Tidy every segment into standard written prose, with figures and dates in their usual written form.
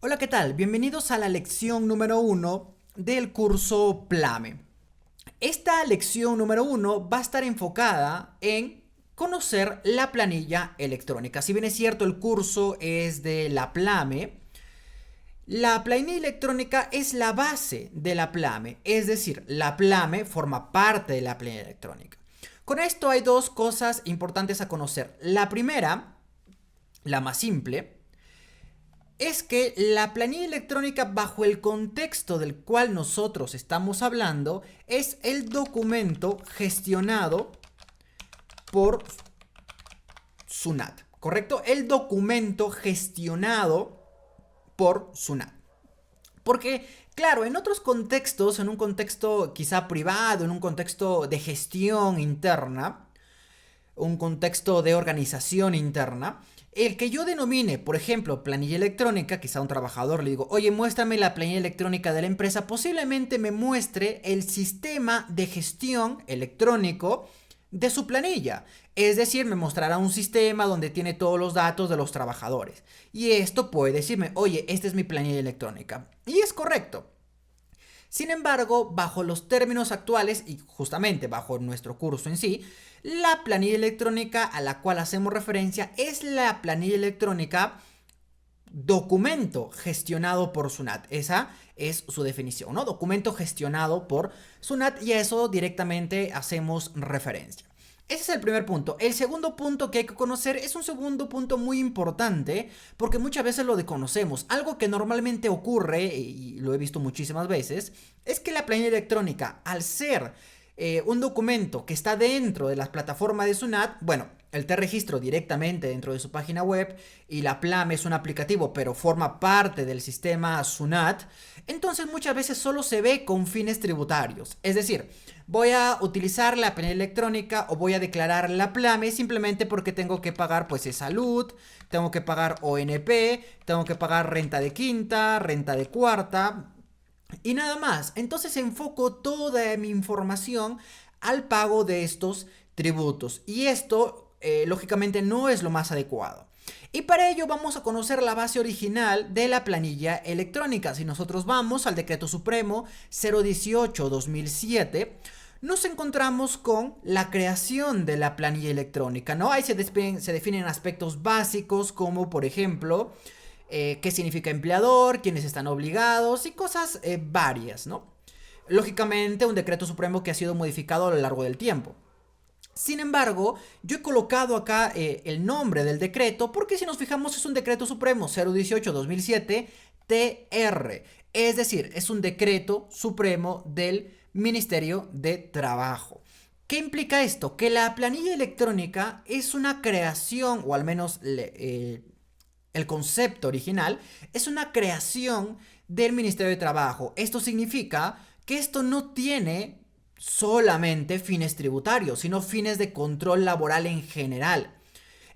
Hola, ¿qué tal? Bienvenidos a la lección número 1 del curso PLAME. Esta lección número 1 va a estar enfocada en conocer la planilla electrónica. Si bien es cierto, el curso es de la PLAME, la planilla electrónica es la base de la PLAME, es decir, la PLAME forma parte de la planilla electrónica. Con esto hay dos cosas importantes a conocer. La primera, la más simple, es que la planilla electrónica, bajo el contexto del cual nosotros estamos hablando, es el documento gestionado por SUNAT, ¿correcto? El documento gestionado por SUNAT. Porque, claro, en otros contextos, en un contexto quizá privado, en un contexto de gestión interna, un contexto de organización interna, el que yo denomine, por ejemplo, planilla electrónica, quizá a un trabajador le digo, oye, muéstrame la planilla electrónica de la empresa, posiblemente me muestre el sistema de gestión electrónico de su planilla. Es decir, me mostrará un sistema donde tiene todos los datos de los trabajadores. Y esto puede decirme, oye, esta es mi planilla electrónica. Y es correcto. Sin embargo, bajo los términos actuales y justamente bajo nuestro curso en sí, la planilla electrónica a la cual hacemos referencia es la planilla electrónica documento gestionado por SUNAT. Esa es su definición, ¿no? Documento gestionado por SUNAT, y a eso directamente hacemos referencia. Ese es el primer punto. El segundo punto que hay que conocer es un segundo punto muy importante, porque muchas veces lo desconocemos. Algo que normalmente ocurre, y lo he visto muchísimas veces, es que la planilla electrónica, al ser un documento que está dentro de las plataformas de SUNAT, bueno, él te registra directamente dentro de su página web y la PLAME es un aplicativo, pero forma parte del sistema SUNAT. Entonces muchas veces solo se ve con fines tributarios. Es decir, voy a utilizar la planilla electrónica o voy a declarar la PLAME simplemente porque tengo que pagar pues salud, tengo que pagar ONP, tengo que pagar renta de quinta, renta de cuarta y nada más. Entonces enfoco toda mi información al pago de estos tributos. Y esto lógicamente no es lo más adecuado. Y para ello vamos a conocer la base original de la planilla electrónica. Si nosotros vamos al Decreto Supremo 018/2007, nos encontramos con la creación de la planilla electrónica, ¿no? Ahí se definen aspectos básicos como, por ejemplo, qué significa empleador, quiénes están obligados y cosas varias, ¿no? Lógicamente, un decreto supremo que ha sido modificado a lo largo del tiempo. Sin embargo, yo he colocado acá el nombre del decreto porque, si nos fijamos, es un decreto supremo 018/2007 TR. Es decir, es un decreto supremo del Ministerio de Trabajo. ¿Qué implica esto? Que la planilla electrónica es una creación, o al menos el concepto original, es una creación del Ministerio de Trabajo. Esto significa que esto no tiene solamente fines tributarios, sino fines de control laboral en general.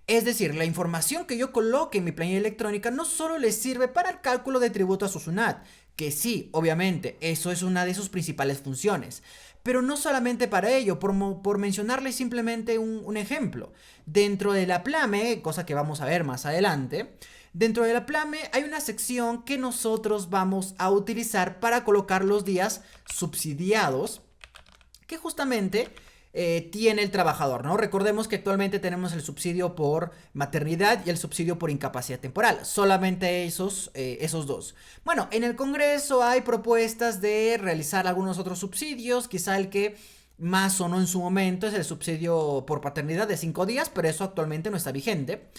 Es decir, la información que yo coloque en mi planilla electrónica no solo le sirve para el cálculo de tributo a su SUNAT, que sí, obviamente, eso es una de sus principales funciones, pero no solamente para ello. Por mencionarles simplemente un ejemplo. Dentro de la PLAME, cosa que vamos a ver más adelante, dentro de la PLAME hay una sección que nosotros vamos a utilizar para colocar los días subsidiados que justamente tiene el trabajador, ¿no? Recordemos que actualmente tenemos el subsidio por maternidad y el subsidio por incapacidad temporal. Solamente esos dos. Bueno, en el Congreso hay propuestas de realizar algunos otros subsidios. Quizá el que más sonó en su momento es el subsidio por paternidad de 5 días, pero eso actualmente no está vigente.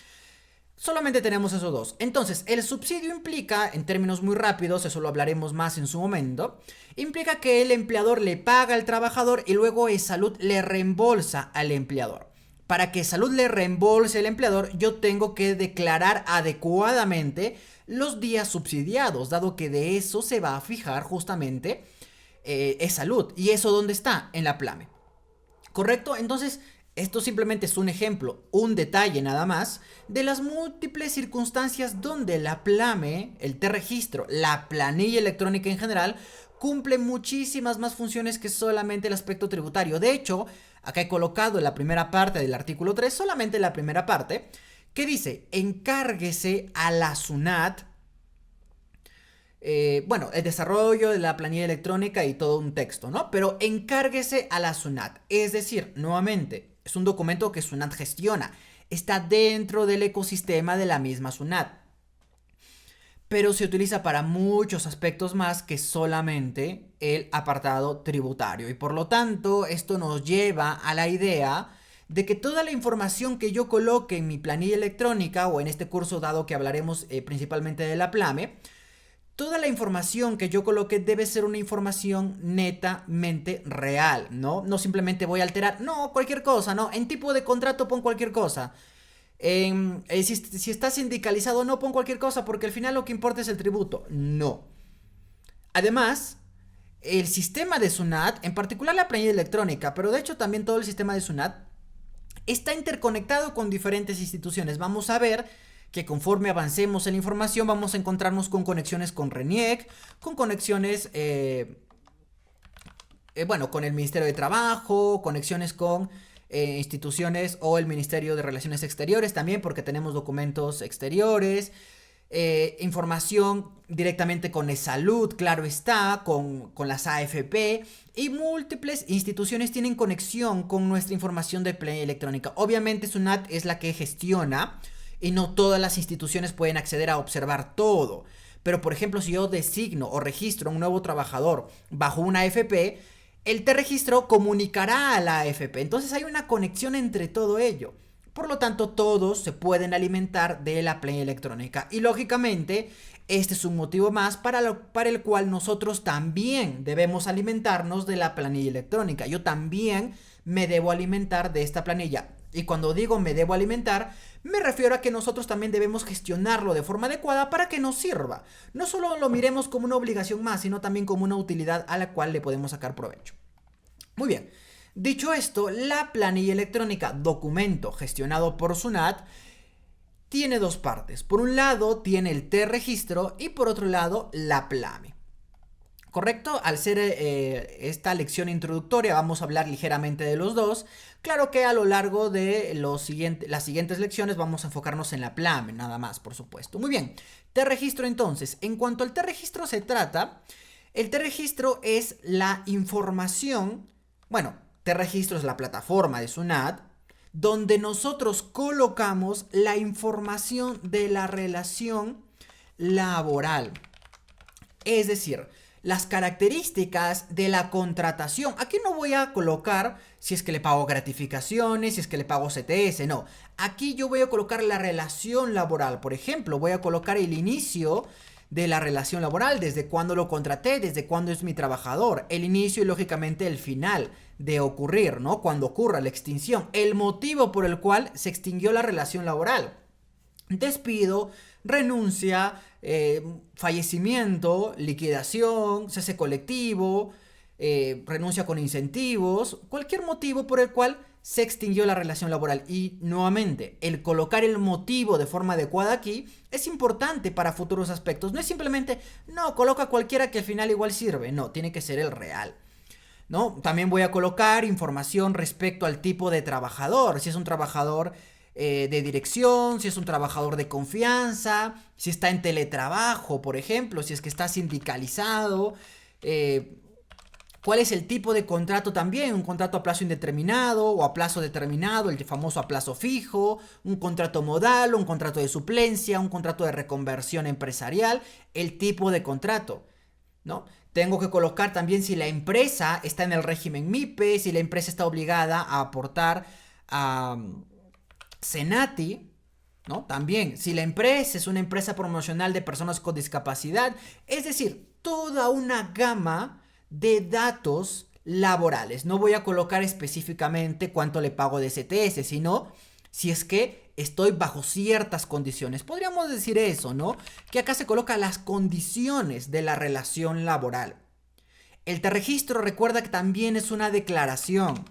Solamente tenemos esos dos. Entonces, el subsidio implica, en términos muy rápidos, eso lo hablaremos más en su momento, implica que el empleador le paga al trabajador y luego Salud le reembolsa al empleador. Para que Salud le reembolse al empleador, yo tengo que declarar adecuadamente los días subsidiados, dado que de eso se va a fijar justamente Salud. ¿Y eso dónde está? En la PLAME. ¿Correcto? Entonces, esto simplemente es un ejemplo, un detalle nada más, de las múltiples circunstancias donde la PLAME, el T-Registro, la planilla electrónica en general, cumple muchísimas más funciones que solamente el aspecto tributario. De hecho, acá he colocado en la primera parte del artículo 3, solamente la primera parte, que dice, encárguese a la SUNAT bueno, el desarrollo de la planilla electrónica y todo un texto, ¿no? Pero encárguese a la SUNAT. Es decir, nuevamente, es un documento que SUNAT gestiona. Está dentro del ecosistema de la misma SUNAT. Pero se utiliza para muchos aspectos más que solamente el apartado tributario. Y por lo tanto, esto nos lleva a la idea de que toda la información que yo coloque en mi planilla electrónica, o en este curso dado que hablaremos principalmente de la PLAME, toda la información que yo coloque debe ser una información netamente real, ¿no? No simplemente voy a alterar, no, cualquier cosa, ¿no? En tipo de contrato pon cualquier cosa. Si está sindicalizado, no pon cualquier cosa porque al final lo que importa es el tributo. No. Además, el sistema de SUNAT, en particular la planilla electrónica, pero de hecho también todo el sistema de SUNAT, está interconectado con diferentes instituciones. Vamos a ver que conforme avancemos en la información vamos a encontrarnos con conexiones con RENIEC, con conexiones, bueno, con el Ministerio de Trabajo, conexiones con instituciones o el Ministerio de Relaciones Exteriores también, porque tenemos documentos exteriores, información directamente con ESalud, claro está, con las AFP, y múltiples instituciones tienen conexión con nuestra información de planilla electrónica. Obviamente SUNAT es la que gestiona y no todas las instituciones pueden acceder a observar todo. Pero por ejemplo, si yo designo o registro a un nuevo trabajador bajo una AFP, el T-registro comunicará a la AFP. Entonces hay una conexión entre todo ello. Por lo tanto, todos se pueden alimentar de la planilla electrónica. Y lógicamente, este es un motivo más para el cual nosotros también debemos alimentarnos de la planilla electrónica. Yo también me debo alimentar de esta planilla. Y cuando digo me debo alimentar, me refiero a que nosotros también debemos gestionarlo de forma adecuada para que nos sirva. No solo lo miremos como una obligación más, sino también como una utilidad a la cual le podemos sacar provecho. Muy bien. Dicho esto, la planilla electrónica documento gestionado por SUNAT tiene dos partes. Por un lado tiene el T-registro y por otro lado la PLAME. ¿Correcto? Al ser esta lección introductoria vamos a hablar ligeramente de los dos. Claro que a lo largo de las siguientes lecciones vamos a enfocarnos en la PLAME, nada más, por supuesto. Muy bien, T-registro entonces. En cuanto al T-registro se trata, el T-registro es la información, bueno, T-registro es la plataforma de SUNAT, donde nosotros colocamos la información de la relación laboral. Es decir, las características de la contratación. Aquí no voy a colocar si es que le pago gratificaciones, si es que le pago CTS, no. Aquí yo voy a colocar la relación laboral. Por ejemplo, voy a colocar el inicio de la relación laboral, desde cuándo lo contraté, desde cuándo es mi trabajador, el inicio y lógicamente el final de ocurrir, ¿no? Cuando ocurra la extinción, el motivo por el cual se extinguió la relación laboral. Despido, renuncia, fallecimiento, liquidación, cese colectivo, renuncia con incentivos, cualquier motivo por el cual se extinguió la relación laboral. Y nuevamente, el colocar el motivo de forma adecuada aquí es importante para futuros aspectos. No es simplemente, no, coloca cualquiera que al final igual sirve. No, tiene que ser el real, ¿no? También voy a colocar información respecto al tipo de trabajador. Si es un trabajador de dirección, si es un trabajador de confianza, si está en teletrabajo, por ejemplo, si es que está sindicalizado, cuál es el tipo de contrato también, un contrato a plazo indeterminado o a plazo determinado, el famoso a plazo fijo, un contrato modal, un contrato de suplencia, un contrato de reconversión empresarial, el tipo de contrato, ¿no? Tengo que colocar también si la empresa está en el régimen MIPE, si la empresa está obligada a aportar a Senati, ¿no? También, si la empresa es una empresa promocional de personas con discapacidad, es decir, toda una gama de datos laborales. No voy a colocar específicamente cuánto le pago de CTS, sino si es que estoy bajo ciertas condiciones. Podríamos decir eso, ¿no? Que acá se colocan las condiciones de la relación laboral. El T-registro, recuerda que también es una declaración.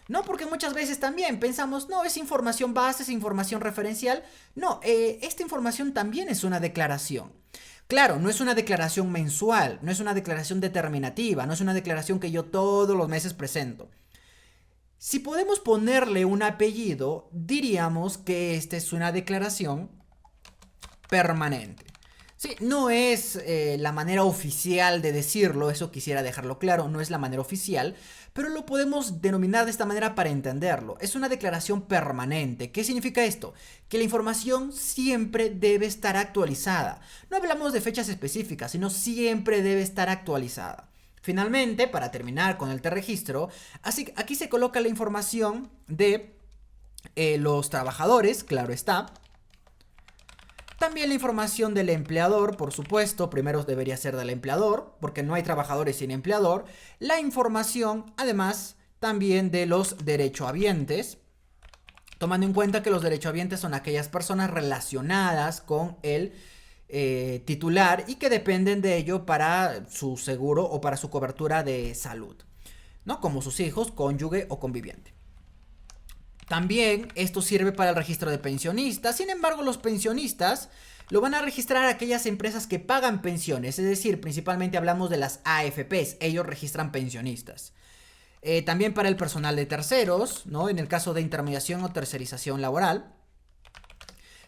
No, porque muchas veces también pensamos, no, es información base, es información referencial. No, esta información también es una declaración. Claro, no es una declaración mensual, no es una declaración determinativa, no es una declaración que yo todos los meses presento. Si podemos ponerle un apellido, diríamos que esta es una declaración permanente. Sí, no es la manera oficial de decirlo, eso quisiera dejarlo claro, no es la manera oficial, pero lo podemos denominar de esta manera para entenderlo. Es una declaración permanente. ¿Qué significa esto? Que la información siempre debe estar actualizada. No hablamos de fechas específicas, sino siempre debe estar actualizada. Finalmente, para terminar con el T-registro, aquí se coloca la información de los trabajadores, claro está. También la información del empleador, por supuesto, primero debería ser del empleador, porque no hay trabajadores sin empleador. La información, además, también de los derechohabientes, tomando en cuenta que los derechohabientes son aquellas personas relacionadas con el titular y que dependen de ello para su seguro o para su cobertura de salud, ¿no? Como sus hijos, cónyuge o conviviente. También esto sirve para el registro de pensionistas. Sin embargo, los pensionistas lo van a registrar aquellas empresas que pagan pensiones. Es decir, principalmente hablamos de las AFPs. Ellos registran pensionistas. También para el personal de terceros, ¿no? En el caso de intermediación o tercerización laboral.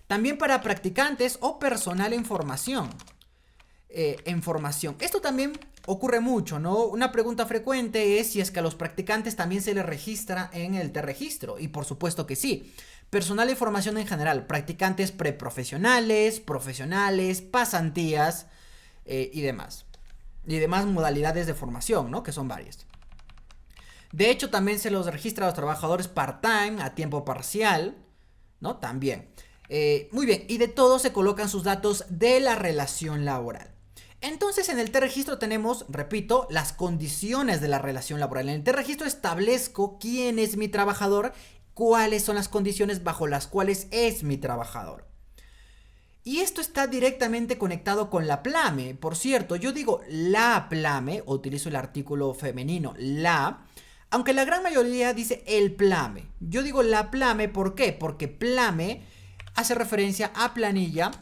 También para practicantes o personal en formación. Esto también ocurre mucho, ¿no? Una pregunta frecuente es si es que a los practicantes también se les registra en el T-registro. Y por supuesto que sí. Personal de formación en general, practicantes preprofesionales, profesionales, pasantías y demás. Y demás modalidades de formación, ¿no? Que son varias. De hecho, también se los registra a los trabajadores part-time, a tiempo parcial, ¿no? También. Muy bien, y de todo se colocan sus datos de la relación laboral. Entonces en el T-registro tenemos, repito, las condiciones de la relación laboral. En el T-registro establezco quién es mi trabajador, cuáles son las condiciones bajo las cuales es mi trabajador. Y esto está directamente conectado con la PLAME. Por cierto, yo digo la PLAME, utilizo el artículo femenino, la, aunque la gran mayoría dice el PLAME. Yo digo la PLAME, ¿por qué? Porque PLAME hace referencia a planilla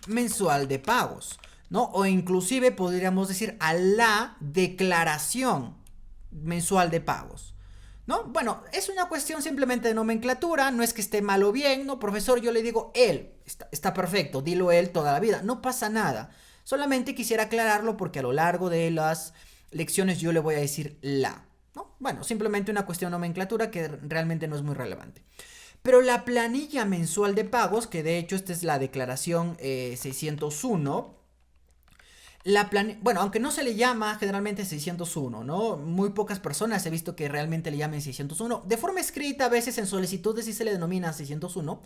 mensual de pagos, ¿no? O inclusive podríamos decir a la declaración mensual de pagos, ¿no? Bueno, es una cuestión simplemente de nomenclatura, no es que esté mal o bien, ¿no? Profesor, yo le digo él, está perfecto, dilo él toda la vida, no pasa nada. Solamente quisiera aclararlo porque a lo largo de las lecciones yo le voy a decir la, ¿no? Bueno, simplemente una cuestión de nomenclatura que realmente no es muy relevante. Pero la planilla mensual de pagos, que de hecho esta es la declaración 601, bueno, aunque no se le llama generalmente 601, ¿no? Muy pocas personas he visto que realmente le llamen 601. De forma escrita, a veces en solicitudes sí se le denomina 601,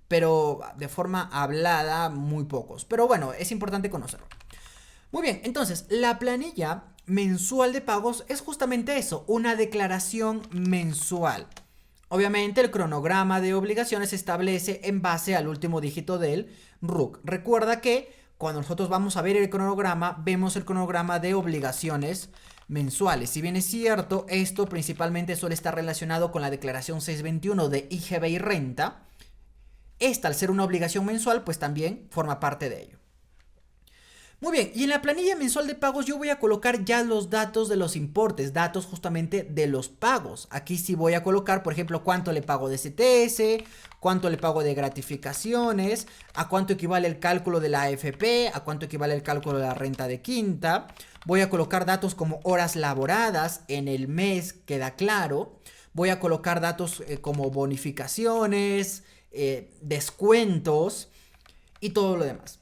pero de forma hablada, muy pocos. Pero bueno, es importante conocerlo. Muy bien, entonces, la planilla mensual de pagos es justamente eso, una declaración mensual. Obviamente el cronograma de obligaciones se establece en base al último dígito del RUC. Recuerda que cuando nosotros vamos a ver el cronograma, vemos el cronograma de obligaciones mensuales. Si bien es cierto, esto principalmente suele estar relacionado con la declaración 621 de IGB y renta, esta al ser una obligación mensual, pues también forma parte de ello. Muy bien, y en la planilla mensual de pagos yo voy a colocar ya los datos de los importes, datos justamente de los pagos. Aquí sí voy a colocar, por ejemplo, cuánto le pago de CTS, cuánto le pago de gratificaciones, a cuánto equivale el cálculo de la AFP, a cuánto equivale el cálculo de la renta de quinta. Voy a colocar datos como horas laboradas en el mes, queda claro. Voy a colocar datos como bonificaciones, descuentos y todo lo demás.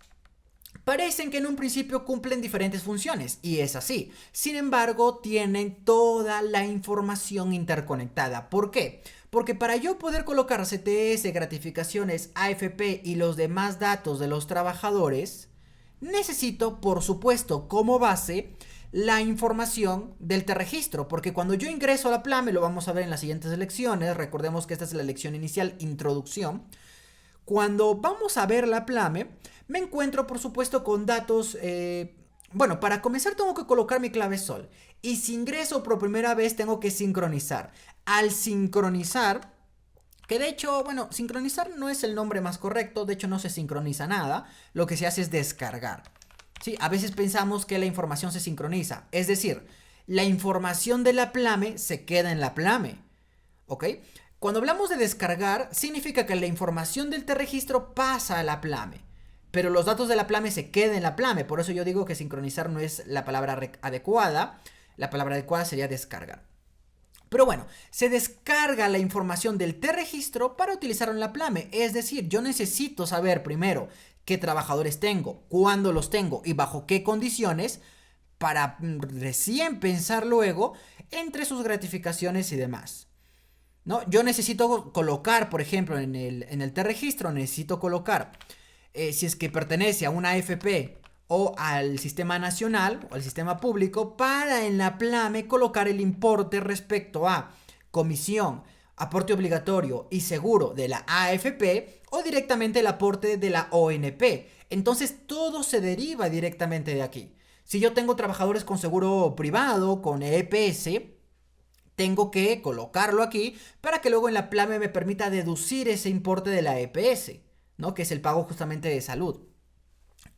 Parecen que en un principio cumplen diferentes funciones, y es así. Sin embargo, tienen toda la información interconectada. ¿Por qué? Porque para yo poder colocar CTS, gratificaciones, AFP y los demás datos de los trabajadores, necesito, por supuesto, como base, la información del T-registro. Porque cuando yo ingreso a la PLAME, lo vamos a ver en las siguientes lecciones, recordemos que esta es la lección inicial, introducción. Cuando vamos a ver la PLAME, me encuentro por supuesto con datos, bueno, para comenzar tengo que colocar mi clave SOL. Y si ingreso por primera vez tengo que sincronizar. Al sincronizar, que de hecho, bueno, sincronizar no es el nombre más correcto, de hecho no se sincroniza nada, lo que se hace es descargar. Sí, a veces pensamos que la información se sincroniza, es decir, la información de la PLAME se queda en la PLAME, ¿ok? Cuando hablamos de descargar, significa que la información del T-registro pasa a la PLAME. pero los datos de la Plame se quedan en la Plame. Por eso yo digo que sincronizar no es la palabra adecuada. La palabra adecuada sería descargar. Pero bueno, se descarga la información del T-registro para utilizarlo en la Plame. Es decir, yo necesito saber primero qué trabajadores tengo, cuándo los tengo y bajo qué condiciones, para recién pensar luego entre sus gratificaciones y demás, ¿no? Yo necesito colocar, por ejemplo, en el T-registro, necesito colocar si es que pertenece a una AFP o al sistema nacional o al sistema público, para en la Plame colocar el importe respecto a comisión, aporte obligatorio y seguro de la AFP o directamente el aporte de la ONP. Entonces todo se deriva directamente de aquí. Si yo tengo trabajadores con seguro privado, con EPS, tengo que colocarlo aquí para que luego en la Plame me permita deducir ese importe de la EPS, ¿no? Que es el pago justamente de salud.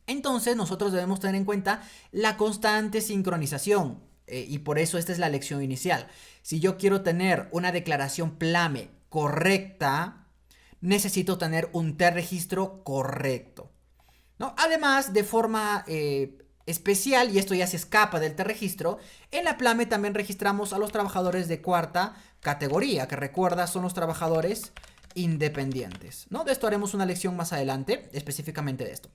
Entonces nosotros debemos tener en cuenta la constante sincronización, y por eso esta es la lección inicial. Si yo quiero tener una declaración Plame correcta, necesito tener un T-registro correcto, ¿no? Además, de forma especial, y esto ya se escapa del T-registro, en la Plame también registramos a los trabajadores de cuarta categoría, que recuerda son los trabajadores independientes, ¿no? De esto haremos una lección más adelante, específicamente de esto.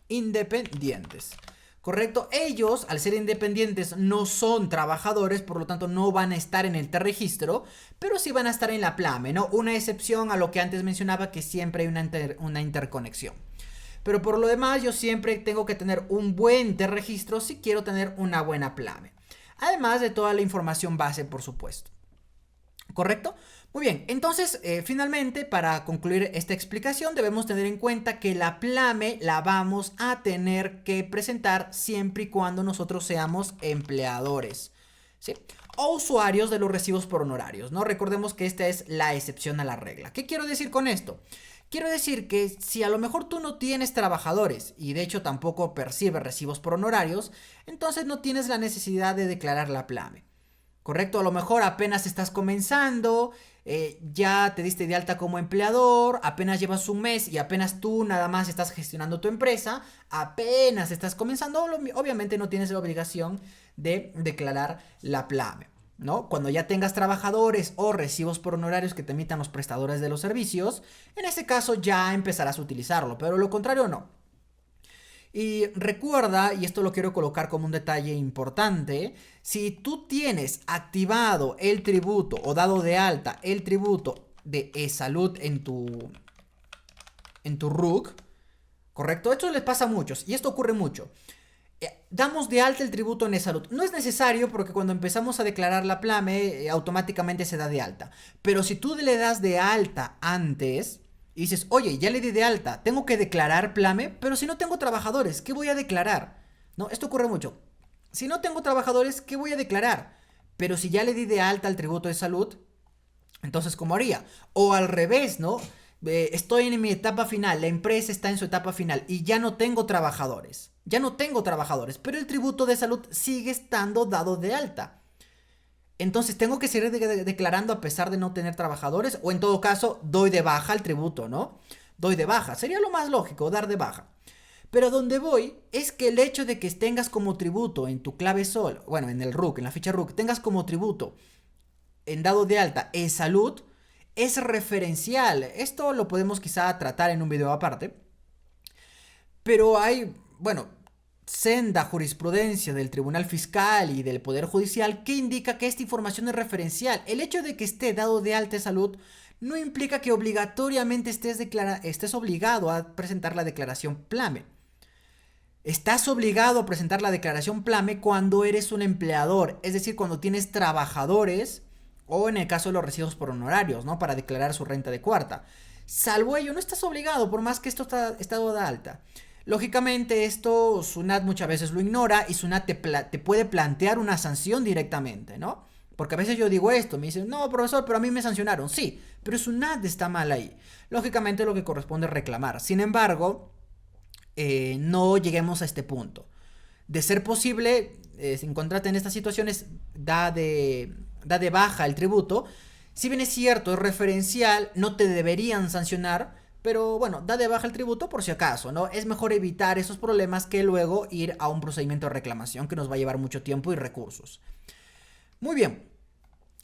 Independientes, ¿correcto? Ellos, al ser independientes, no son trabajadores, por lo tanto no van a estar en el T-registro, pero sí van a estar en la Plame, ¿no? Una excepción a lo que antes mencionaba, que siempre hay una interconexión. Pero por lo demás, yo siempre tengo que tener un buen T-registro si quiero tener una buena Plame. Además de toda la información base, por supuesto. ¿Correcto? Muy bien, entonces finalmente, para concluir esta explicación, debemos tener en cuenta que la Plame la vamos a tener que presentar siempre y cuando nosotros seamos empleadores, ¿sí? O usuarios de los recibos por honorarios, ¿no? Recordemos que esta es la excepción a la regla. ¿Qué quiero decir con esto? Quiero decir que si a lo mejor tú no tienes trabajadores y de hecho tampoco percibes recibos por honorarios, entonces no tienes la necesidad de declarar la Plame. ¿Correcto? A lo mejor apenas estás comenzando, ya te diste de alta como empleador, apenas llevas un mes y apenas tú nada más estás gestionando tu empresa, apenas estás comenzando, obviamente no tienes la obligación de declarar la Plame, ¿no? Cuando ya tengas trabajadores o recibos por honorarios que te emitan los prestadores de los servicios, en ese caso ya empezarás a utilizarlo, pero lo contrario no. Y recuerda, y esto lo quiero colocar como un detalle importante, si tú tienes activado el tributo o dado de alta el tributo de salud en tu RUC, ¿correcto? Esto les pasa a muchos y esto ocurre mucho. Damos de alta el tributo en e-salud. No es necesario porque cuando empezamos a declarar la Plame automáticamente se da de alta. Pero si tú le das de alta antes y dices, oye, ya le di de alta, tengo que declarar Plame, pero si no tengo trabajadores, ¿qué voy a declarar? ¿No? Esto ocurre mucho. Si no tengo trabajadores, ¿qué voy a declarar? Pero si ya le di de alta el tributo de salud, entonces ¿cómo haría? O al revés, ¿no? Estoy en mi etapa final, la empresa está en su etapa final y ya no tengo trabajadores. Ya no tengo trabajadores, pero el tributo de salud sigue estando dado de alta. Entonces tengo que seguir declarando a pesar de no tener trabajadores, o en todo caso doy de baja el tributo, ¿no? Doy de baja, sería lo más lógico, dar de baja. Pero donde voy es que el hecho de que tengas como tributo en tu clave SOL, bueno, en el RUC, en la ficha RUC, tengas como tributo en dado de alta salud, es referencial. Esto lo podemos quizá tratar en un video aparte. Pero hay, bueno, senda jurisprudencia del Tribunal Fiscal y del Poder Judicial que indica que esta información es referencial. El hecho de que esté dado de alta salud no implica que obligatoriamente estés obligado a presentar la declaración Plame. Estás obligado a presentar la declaración Plame cuando eres un empleador, es decir, cuando tienes trabajadores o en el caso de los recibos por honorarios, ¿no? Para declarar su renta de cuarta. Salvo ello, no estás obligado, por más que esto está dado de alta. Lógicamente esto SUNAT muchas veces lo ignora y SUNAT te puede plantear una sanción directamente, ¿no? Porque a veces yo digo esto, me dicen, no, profesor, pero a mí me sancionaron. Sí, pero SUNAT está mal ahí. Lógicamente lo que corresponde es reclamar. Sin embargo, no lleguemos a este punto. De ser posible, encontrarte en estas situaciones, da de baja el tributo. Si bien es cierto, es referencial, no te deberían sancionar, pero bueno, da de baja el tributo por si acaso, ¿no? Es mejor evitar esos problemas que luego ir a un procedimiento de reclamación que nos va a llevar mucho tiempo y recursos. Muy bien,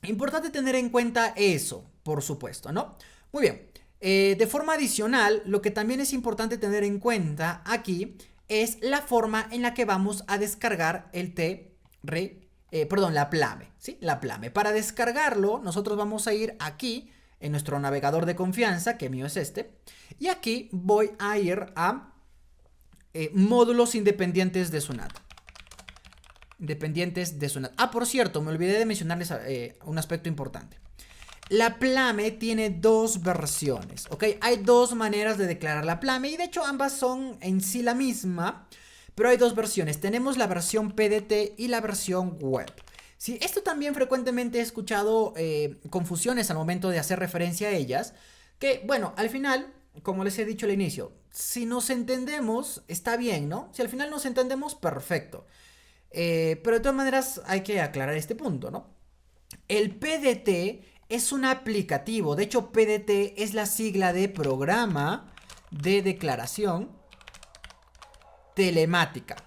importante tener en cuenta eso, por supuesto, ¿no? Muy bien, de forma adicional, lo que también es importante tener en cuenta aquí es la forma en la que vamos a descargar el la Plame, ¿sí? La Plame. Para descargarlo, nosotros vamos a ir aquí en nuestro navegador de confianza, que mío es este, y aquí voy a ir a módulos independientes de SUNAT. Ah, por cierto, me olvidé de mencionarles un aspecto importante. La Plame tiene dos versiones, ¿ok? Hay dos maneras de declarar la Plame y de hecho ambas son en sí la misma, pero hay dos versiones. Tenemos la versión PDT y la versión web. Sí, esto también frecuentemente he escuchado confusiones al momento de hacer referencia a ellas, que bueno, al final, como les he dicho al inicio, si nos entendemos, está bien, ¿no? Si al final nos entendemos, perfecto. Pero de todas maneras hay que aclarar este punto, ¿no? El PDT es un aplicativo, de hecho PDT es la sigla de Programa de Declaración Telemática.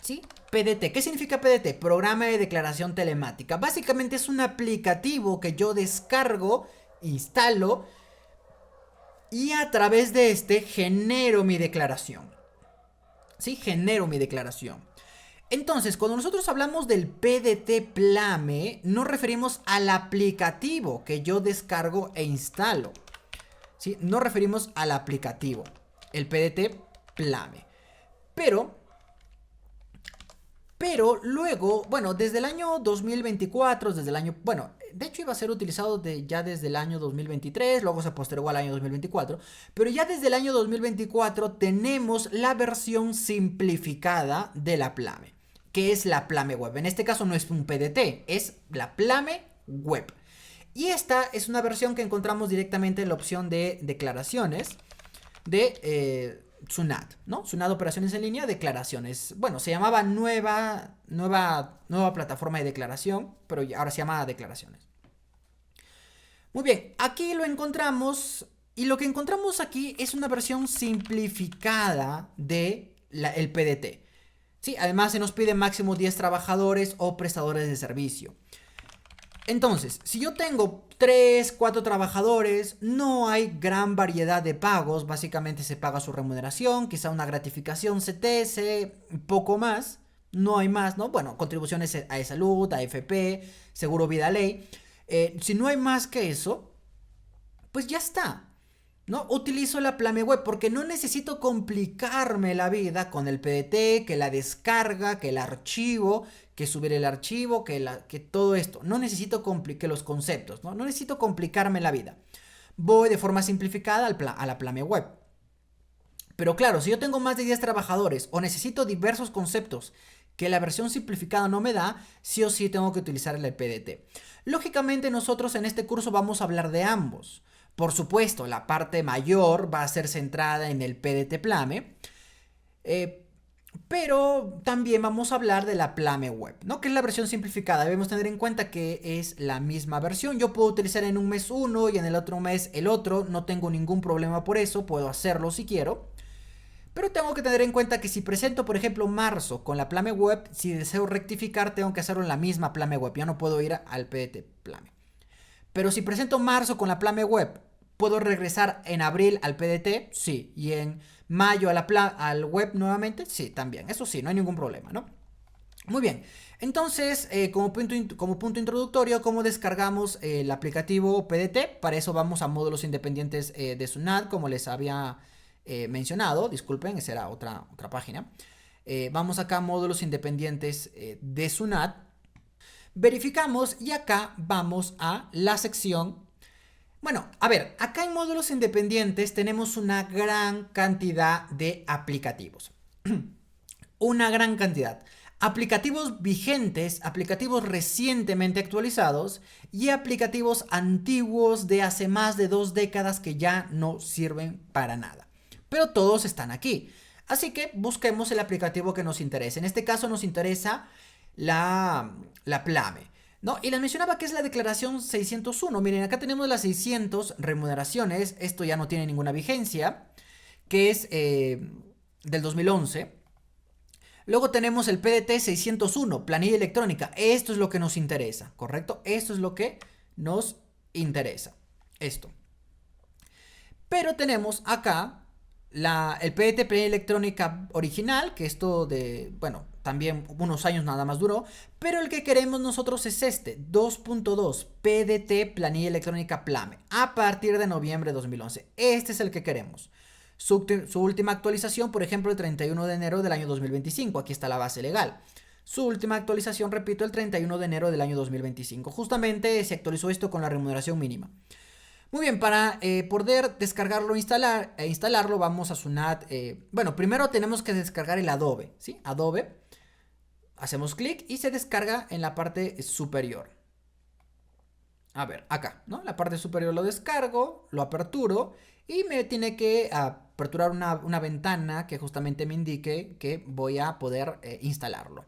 ¿Sí? PDT. ¿Qué significa PDT? Programa de Declaración Telemática. Básicamente es un aplicativo que yo descargo, instalo y a través de este genero mi declaración. ¿Sí? Genero mi declaración. Entonces, cuando nosotros hablamos del PDT Plame, nos referimos al aplicativo que yo descargo e instalo. ¿Sí? Nos referimos al aplicativo, el PDT Plame. Pero luego, bueno, desde el año 2024, de hecho iba a ser utilizado ya desde el año 2023, luego se postergó al año 2024, pero ya desde el año 2024 tenemos la versión simplificada de la Plame, que es la Plame Web. En este caso no es un PDT, es la Plame Web. Y esta es una versión que encontramos directamente en la opción de declaraciones de SUNAT, ¿no? SUNAT Operaciones en Línea, declaraciones. Bueno, se llamaba nueva plataforma de declaración, pero ahora se llama declaraciones. Muy bien, aquí lo encontramos y lo que encontramos aquí es una versión simplificada de el PDT. Sí, además se nos pide máximo 10 trabajadores o prestadores de servicio. Entonces, si yo tengo 3, 4 trabajadores, no hay gran variedad de pagos. Básicamente se paga su remuneración, quizá una gratificación CTS, poco más. No hay más, ¿no? Bueno, contribuciones a salud, a AFP, seguro vida ley. Si no hay más que eso, pues ya está, ¿no? Utilizo la Plame Web porque no necesito complicarme la vida con el PDT, que la descarga, que el archivo, que subir el archivo, que todo esto. No necesito complicar los conceptos, ¿no? No necesito complicarme la vida. Voy de forma simplificada a la Plame Web. Pero claro, si yo tengo más de 10 trabajadores o necesito diversos conceptos que la versión simplificada no me da, sí o sí tengo que utilizar el PDT. Lógicamente nosotros en este curso vamos a hablar de ambos. Por supuesto, la parte mayor va a ser centrada en el PDT Plame, pero también vamos a hablar de la Plame Web, ¿no? Que es la versión simplificada. Debemos tener en cuenta que es la misma versión. Yo puedo utilizar en un mes uno y en el otro mes el otro. No tengo ningún problema por eso. Puedo hacerlo si quiero. Pero tengo que tener en cuenta que si presento, por ejemplo, marzo con la Plame Web, si deseo rectificar, tengo que hacerlo en la misma Plame Web. Ya no puedo ir al PDT Plame. Pero si presento marzo con la Plame Web, ¿puedo regresar en abril al PDT? Sí. ¿Y en mayo al web nuevamente? Sí, también. Eso sí, no hay ningún problema, ¿no? Muy bien. Entonces, como punto introductorio, ¿cómo descargamos el aplicativo PDT? Para eso vamos a módulos independientes de SUNAT, como les había mencionado. Disculpen, esa era otra página. Vamos acá a módulos independientes de SUNAT. Verificamos y acá vamos a la sección. Bueno, a ver, acá en módulos independientes tenemos una gran cantidad de aplicativos. Una gran cantidad. Aplicativos vigentes, aplicativos recientemente actualizados y aplicativos antiguos de hace más de 2 décadas que ya no sirven para nada. Pero todos están aquí. Así que busquemos el aplicativo que nos interese. En este caso nos interesa la Plame. ¿No? Y les mencionaba que es la declaración 601. Miren, acá tenemos las 600 remuneraciones. Esto ya no tiene ninguna vigencia, que es del 2011. Luego tenemos el PDT 601, planilla electrónica. Esto es lo que nos interesa, ¿correcto? Esto es lo que nos interesa. Esto. Pero tenemos acá el PDT planilla electrónica original, que esto de, bueno, también unos años nada más duró, pero el que queremos nosotros es este, 2.2, PDT planilla electrónica PLAME, a partir de noviembre de 2011. Este es el que queremos. Su última actualización, por ejemplo, el 31 de enero del año 2025. Aquí está la base legal. Su última actualización, repito, el 31 de enero del año 2025. Justamente se actualizó esto con la remuneración mínima. Muy bien, para poder descargarlo e instalarlo, vamos a Sunat. Bueno, primero tenemos que descargar el Adobe, ¿sí? Adobe. Hacemos clic y se descarga en la parte superior. A ver, acá, ¿no? La parte superior lo descargo, lo aperturo y me tiene que aperturar una ventana que justamente me indique que voy a poder instalarlo.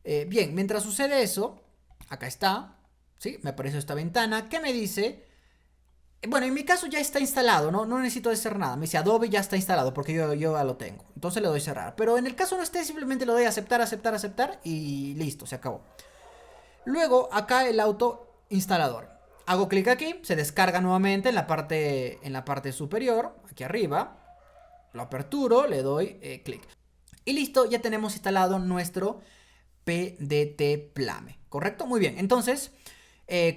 Bien, mientras sucede eso, acá está, ¿sí? Me aparece esta ventana que me dice, bueno, en mi caso ya está instalado, ¿no? No necesito hacer nada. Me dice Adobe ya está instalado porque yo ya lo tengo. Entonces le doy cerrar. Pero en el caso no esté, simplemente le doy aceptar, aceptar, aceptar y listo, se acabó. Luego acá el auto instalador. Hago clic aquí, se descarga nuevamente en la parte superior, aquí arriba. Lo aperturo, le doy clic. Y listo, ya tenemos instalado nuestro PDT Plame. ¿Correcto? Muy bien, entonces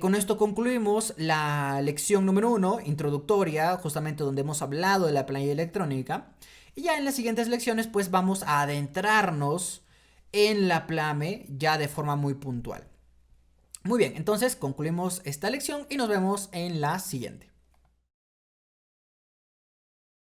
con esto concluimos la lección número 1, introductoria, justamente donde hemos hablado de la planilla electrónica. Y ya en las siguientes lecciones pues vamos a adentrarnos en la Plame ya de forma muy puntual. Muy bien, entonces concluimos esta lección y nos vemos en la siguiente.